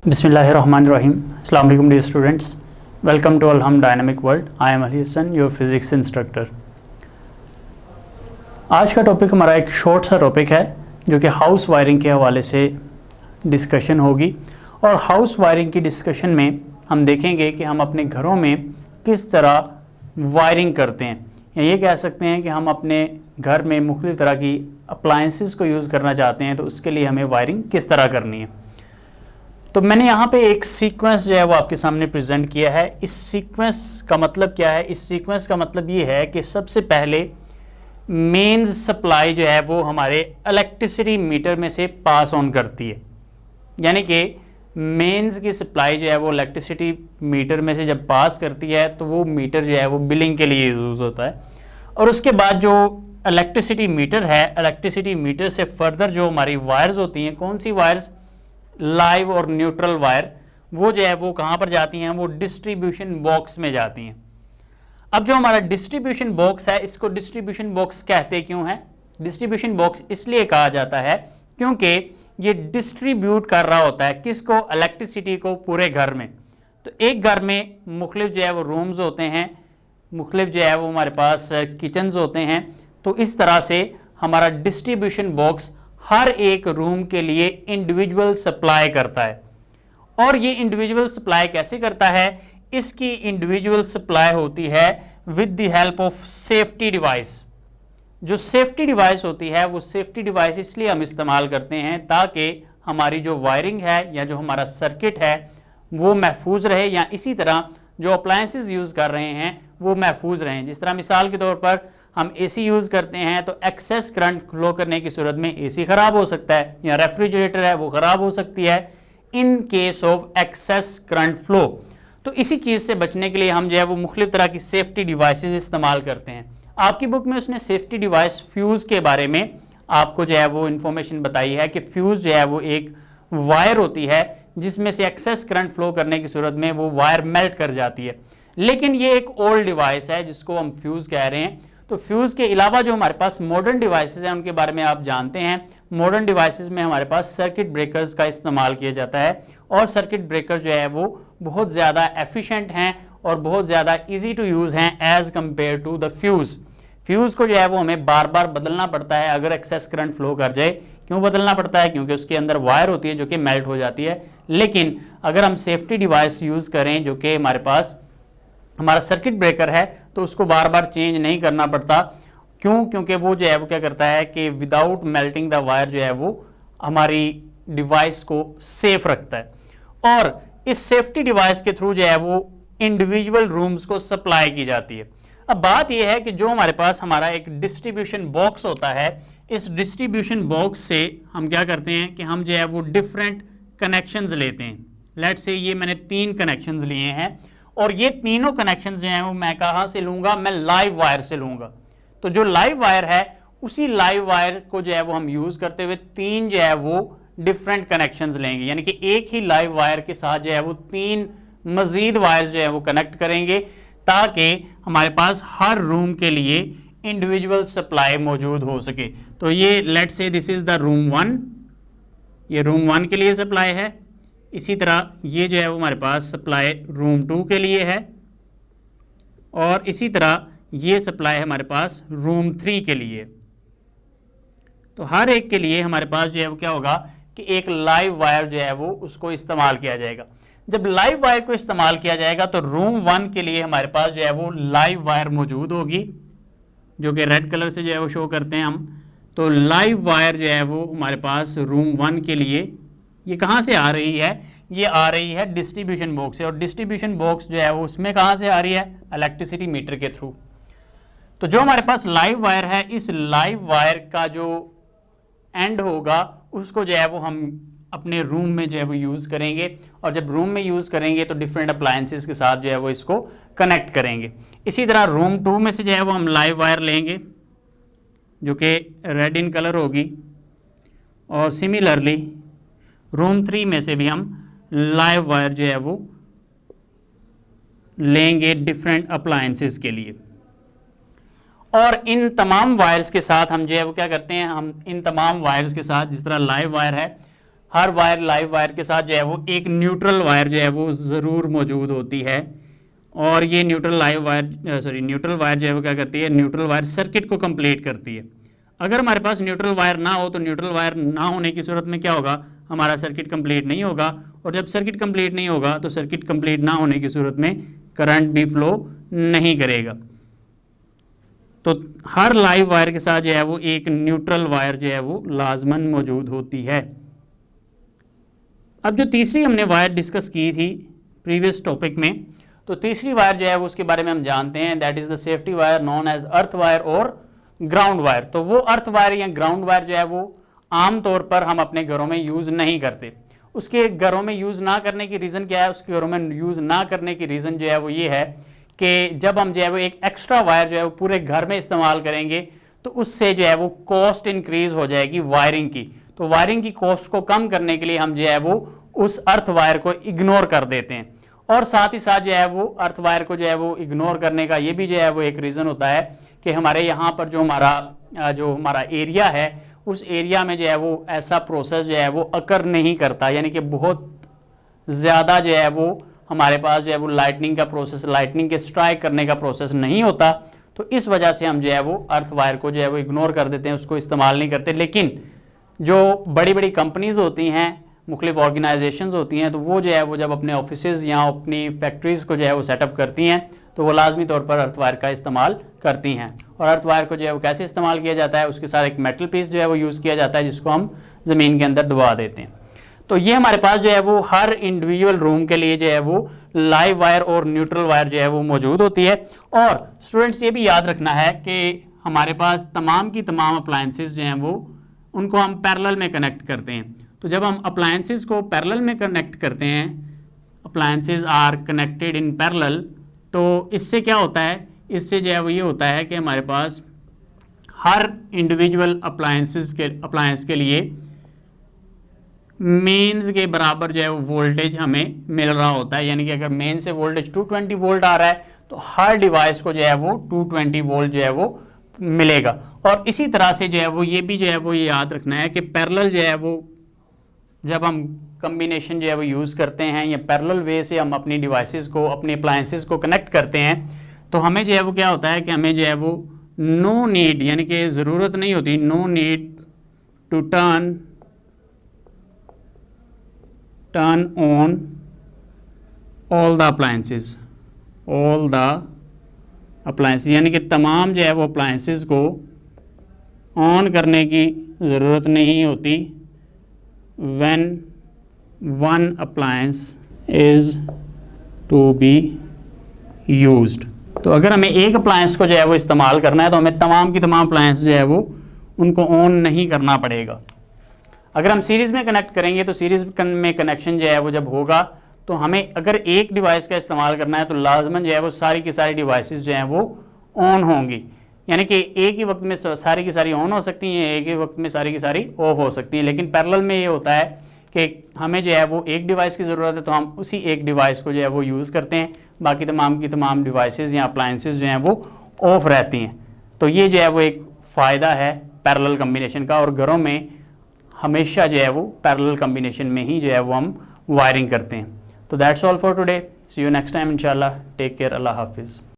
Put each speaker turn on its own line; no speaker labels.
बिस्मिल्लाहिर्रहमानिर्रहीम। अस्सलाम वालेकुम डियर स्टूडेंट्स, वेलकम टू अलहम dynamic world. I am Ali Hasan, your physics instructor. आज का टॉपिक हमारा एक शॉर्ट सा टॉपिक है जो कि हाउस वायरिंग के हवाले से डिस्कशन होगी। और हाउस वायरिंग की डिस्कशन में हम देखेंगे कि हम अपने घरों में किस तरह वायरिंग करते हैं, या ये कह सकते हैं कि हम अपने घर में मुख्तलिफ़ तरह की अप्लायंसेस को यूज़ करना चाहते हैं तो उसके लिए हमें वायरिंग किस तरह करनी है। तो मैंने यहाँ पे एक सीक्वेंस जो है वो आपके सामने प्रेजेंट किया है। इस सीक्वेंस का मतलब क्या है? इस सीक्वेंस का मतलब ये है कि सबसे पहले मेंस सप्लाई जो है वो हमारे इलेक्ट्रिसिटी मीटर में से पास ऑन करती है, यानी कि मेंस की सप्लाई जो है वो इलेक्ट्रिसिटी मीटर में से जब पास करती है तो वो मीटर जो है वो बिलिंग के लिए यूज़ होता है। और उसके बाद जो इलेक्ट्रिसिटी मीटर है, इलेक्ट्रिसिटी मीटर से फर्दर जो हमारी वायर्स होती हैं, कौन सी वायर्स? लाइव और न्यूट्रल वायर, वो जो है वो कहाँ पर जाती हैं? वो डिस्ट्रीब्यूशन बॉक्स में जाती हैं। अब जो हमारा डिस्ट्रीब्यूशन बॉक्स है, इसको डिस्ट्रीब्यूशन बॉक्स कहते क्यों है? डिस्ट्रीब्यूशन बॉक्स इसलिए कहा जाता है क्योंकि ये डिस्ट्रीब्यूट कर रहा होता है किसको? इलेक्ट्रिसिटी को पूरे घर में। तो एक घर में मुख्तलिफ जो है वो रूम्स होते हैं, मुख्तलिफ जो है वो हमारे पास किचन्स होते हैं। तो इस तरह से हमारा डिस्ट्रीब्यूशन बॉक्स हर एक रूम के लिए इंडिविजुअल सप्लाई करता है। और ये इंडिविजुअल सप्लाई कैसे करता है? इसकी इंडिविजुअल सप्लाई होती है with the help of safety device. जो सेफ्टी डिवाइस होती है वो सेफ्टी डिवाइस इसलिए हम इस्तेमाल करते हैं ताकि हमारी जो वायरिंग है या जो हमारा सर्किट है वो महफूज रहे, या इसी तरह जो अप्लायंसेस यूज़ कर रहे हैं वो महफूज रहें। जिस तरह मिसाल के तौर पर हम एसी यूज़ करते हैं तो एक्सेस करंट फ्लो करने की सूरत में एसी ख़राब हो सकता है, या रेफ्रिजरेटर है वो ख़राब हो सकती है in case of excess current flow. तो इसी चीज़ से बचने के लिए हम जो है वो मुख्तलिफ तरह की सेफ्टी डिवाइसेस इस्तेमाल करते हैं। आपकी बुक में उसने सेफ्टी डिवाइस फ्यूज़ के बारे में आपको जो है वो इन्फॉर्मेशन बताई है कि फ्यूज़ जो है वो एक वायर होती है जिसमें से एक्सेस करंट फ्लो करने की सूरत में वो वायर मेल्ट कर जाती है। लेकिन ये एक ओल्ड डिवाइस है जिसको हम फ्यूज़ कह रहे हैं। तो फ्यूज़ के अलावा जो हमारे पास मॉडर्न डिवाइसेस हैं उनके बारे में आप जानते हैं। मॉडर्न डिवाइसेस में हमारे पास सर्किट ब्रेकर्स का इस्तेमाल किया जाता है, और सर्किट ब्रेकर जो है वो बहुत ज़्यादा एफिशिएंट हैं और बहुत ज़्यादा इजी टू यूज़ हैं as compare to the fuse. Fuse को जो है वो हमें बार बार बदलना पड़ता है अगर एक्सेस करंट फ्लो कर जाए। क्यों बदलना पड़ता है? क्योंकि उसके अंदर वायर होती है जो कि मेल्ट हो जाती है। लेकिन अगर हम सेफ्टी डिवाइस यूज़ करें जो कि हमारे पास हमारा सर्किट ब्रेकर है तो उसको बार बार चेंज नहीं करना पड़ता। क्यों? क्योंकि वो जो है वो क्या करता है कि विदाउट मेल्टिंग द वायर जो है वो हमारी डिवाइस को सेफ रखता है। और इस सेफ्टी डिवाइस के थ्रू जो है वो इंडिविजुअल रूम्स को सप्लाई की जाती है। अब बात यह है कि जो हमारे पास हमारा एक डिस्ट्रीब्यूशन बॉक्स होता है, इस डिस्ट्रीब्यूशन बॉक्स से हम क्या करते हैं कि हम जो है वो डिफरेंट कनेक्शंस लेते हैं। लेट्स से ये मैंने 3 कनेक्शंस लिए हैं, और ये तीनों कनेक्शंस जो हैं वो मैं कहाँ से लूँगा? मैं लाइव वायर से लूँगा। तो जो लाइव वायर है उसी लाइव वायर को जो है वो हम यूज़ करते हुए 3 जो है वो डिफरेंट कनेक्शंस लेंगे, यानी कि एक ही लाइव वायर के साथ जो है वो 3 मज़ीद वायर जो है वो कनेक्ट करेंगे ताकि हमारे पास हर रूम के लिए इंडिविजुअल सप्लाई मौजूद हो सके। तो ये let's say this is the room 1, ये रूम 1 के लिए सप्लाई है। इसी तरह ये जो है वो हमारे पास सप्लाई रूम 2 के लिए है, और इसी तरह ये सप्लाई हमारे पास रूम 3 के लिए। तो हर एक के लिए हमारे पास जो है वो क्या होगा कि एक लाइव वायर जो है वो उसको इस्तेमाल किया जाएगा। जब लाइव वायर को इस्तेमाल किया जाएगा तो रूम 1 के लिए हमारे पास जो है वो लाइव वायर मौजूद होगी, जो कि रेड कलर से जो है वो शो करते हैं हम। तो लाइव वायर जो है वो हमारे पास रूम 1 के लिए ये कहाँ से आ रही है? ये आ रही है डिस्ट्रीब्यूशन बॉक्स से, और डिस्ट्रीब्यूशन बॉक्स जो है वो उसमें कहाँ से आ रही है? इलेक्ट्रिसिटी मीटर के थ्रू। तो जो हमारे पास लाइव वायर है, इस लाइव वायर का जो एंड होगा उसको जो है वो हम अपने रूम में जो है वो यूज़ करेंगे, और जब रूम में यूज़ करेंगे तो डिफरेंट अप्लायंसेस के साथ जो है वो इसको कनेक्ट करेंगे। इसी तरह रूम 2 में से जो है वो हम लाइव वायर लेंगे जो कि रेड इन कलर होगी, और सिमिलरली रूम 3 में से भी हम लाइव वायर जो है वो लेंगे डिफरेंट अप्लायंसेस के लिए। और इन तमाम वायर्स के साथ हम जो है वो क्या करते हैं? हम इन तमाम वायर्स के साथ, जिस तरह लाइव वायर है, हर वायर लाइव वायर के साथ जो है वो एक न्यूट्रल वायर जो है वो ज़रूर मौजूद होती है। और ये न्यूट्रल वायर जो है वो क्या करती है, न्यूट्रल वायर सर्किट को कंप्लीट करती है। अगर हमारे पास न्यूट्रल वायर ना हो तो न्यूट्रल वायर ना होने की सूरत में क्या होगा, हमारा सर्किट कंप्लीट नहीं होगा। और जब सर्किट कंप्लीट नहीं होगा तो सर्किट कंप्लीट ना होने की सूरत में करंट भी फ्लो नहीं करेगा। तो हर लाइव वायर के साथ जो है वो एक न्यूट्रल वायर जो है वो लाजमन मौजूद होती है। अब जो तीसरी हमने वायर डिस्कस की थी प्रीवियस टॉपिक में, तो तीसरी वायर जो है वो उसके बारे में हम जानते हैं, that is the safety wire known as earth wire और ग्राउंड वायर। तो वो अर्थ वायर या ग्राउंड वायर जो है वो आम तौर पर हम अपने घरों में यूज़ नहीं करते। उसके घरों में यूज़ ना करने की रीज़न क्या है, उसके घरों में यूज़ ना करने की रीज़न जो है वो ये है कि जब हम जो है वो एक एक्स्ट्रा वायर जो है वो पूरे घर में इस्तेमाल करेंगे तो उससे जो है वो कॉस्ट इंक्रीज हो जाएगी वायरिंग की। तो वायरिंग की कॉस्ट को कम करने के लिए हम जो है वो उस अर्थ वायर को इग्नोर कर देते हैं। और साथ ही साथ जो है वो अर्थ वायर को जो है वो इग्नोर करने का ये भी जो है वो एक रीज़न होता है कि हमारे यहाँ पर जो हमारा एरिया है उस एरिया में जो है वो ऐसा प्रोसेस जो है वो अकर नहीं करता, यानी कि बहुत ज़्यादा जो है वो हमारे पास जो है वो लाइटनिंग का प्रोसेस, लाइटनिंग के स्ट्राइक करने का प्रोसेस नहीं होता। तो इस वजह से हम जो है वो अर्थ वायर को जो है वो इग्नोर कर देते हैं, उसको इस्तेमाल नहीं करते। लेकिन जो बड़ी बड़ी कंपनीज़ होती हैं, मुख्तलिफ ऑर्गेनाइजेशंस होती हैं, तो वो जो है वो जब अपने ऑफिसेज़ या अपनी फैक्ट्रीज़ को जो है वो सेटअप करती हैं तो वो लाजमी तौर पर अर्थ वायर का इस्तेमाल करती हैं। और अर्थ वायर को जो है वो कैसे इस्तेमाल किया जाता है, उसके साथ एक मेटल पीस जो है वो यूज़ किया जाता है जिसको हम ज़मीन के अंदर दबा देते हैं। तो ये हमारे पास जो है वो हर इंडिविजुअल रूम के लिए जो है वो लाइव वायर और न्यूट्रल वायर जो है वो मौजूद होती है। और स्टूडेंट्स ये भी याद रखना है कि हमारे पास तमाम की तमाम अप्लायंसेस जो हैं वो उनको हम पैरेलल में कनेक्ट करते हैं। तो जब हम अप्लायंसेस को पैरेलल में कनेक्ट करते हैं, appliances are connected in parallel, तो इससे क्या होता है, इससे जो है वो ये होता है कि हमारे पास हर इंडिविजुअल अप्लायंस के लिए मेंस के बराबर जो है वो वोल्टेज हमें मिल रहा होता है। यानी कि अगर मेन से वोल्टेज 220 वोल्ट आ रहा है तो हर डिवाइस को जो है वो 220 वोल्ट जो है वो मिलेगा। और इसी तरह से जो है वो ये भी जो है वो ये याद रखना है कि पैरेलल जो है वो जब हम कम्बिनेशन जो है वो यूज़ करते हैं या पैरेलल वे से हम अपनी डिवाइसेस को, अपने अप्लायंसेस को कनेक्ट करते हैं, तो हमें जो है वो क्या होता है कि हमें जो है वो नो नीड, यानी कि ज़रूरत नहीं होती, no need to turn on all the appliances, यानी कि तमाम जो है वो अप्लायंसेस को ऑन करने की ज़रूरत नहीं होती when one appliance is to be used। तो अगर हमें एक अप्लायंस को जो है वो इस्तेमाल करना है तो हमें तमाम की तमाम अप्लायंस जो है वो उनको ऑन नहीं करना पड़ेगा। अगर हम सीरीज़ में कनेक्ट करेंगे तो सीरीज़ में कनेक्शन जो है वो जब होगा तो हमें अगर एक डिवाइस का इस्तेमाल करना है तो लाजमन जो है वो सारी की सारी डिवाइसेस जो हैं वो ऑन होंगी। यानी कि एक ही वक्त में सारी की सारी ऑन हो सकती हैं, एक ही वक्त में सारी की सारी ऑफ हो सकती हैं। लेकिन पैरेलल में ये होता है कि हमें जो है वो एक डिवाइस की ज़रूरत है तो हम उसी एक डिवाइस को जो है वो यूज़ करते हैं, बाकी तमाम की तमाम डिवाइसेस या अप्लायंसेस जो हैं वो ऑफ रहती हैं। तो ये जो है वो एक फ़ायदा है पैरेलल कम्बिनेशन का, और घरों में हमेशा जो है वो पैरेलल कम्बिनेशन में ही जो है वो हम वायरिंग करते हैं। तो that's all for today, see you next time इंशाल्लाह, टेक केयर, अल्लाह हाफिज़।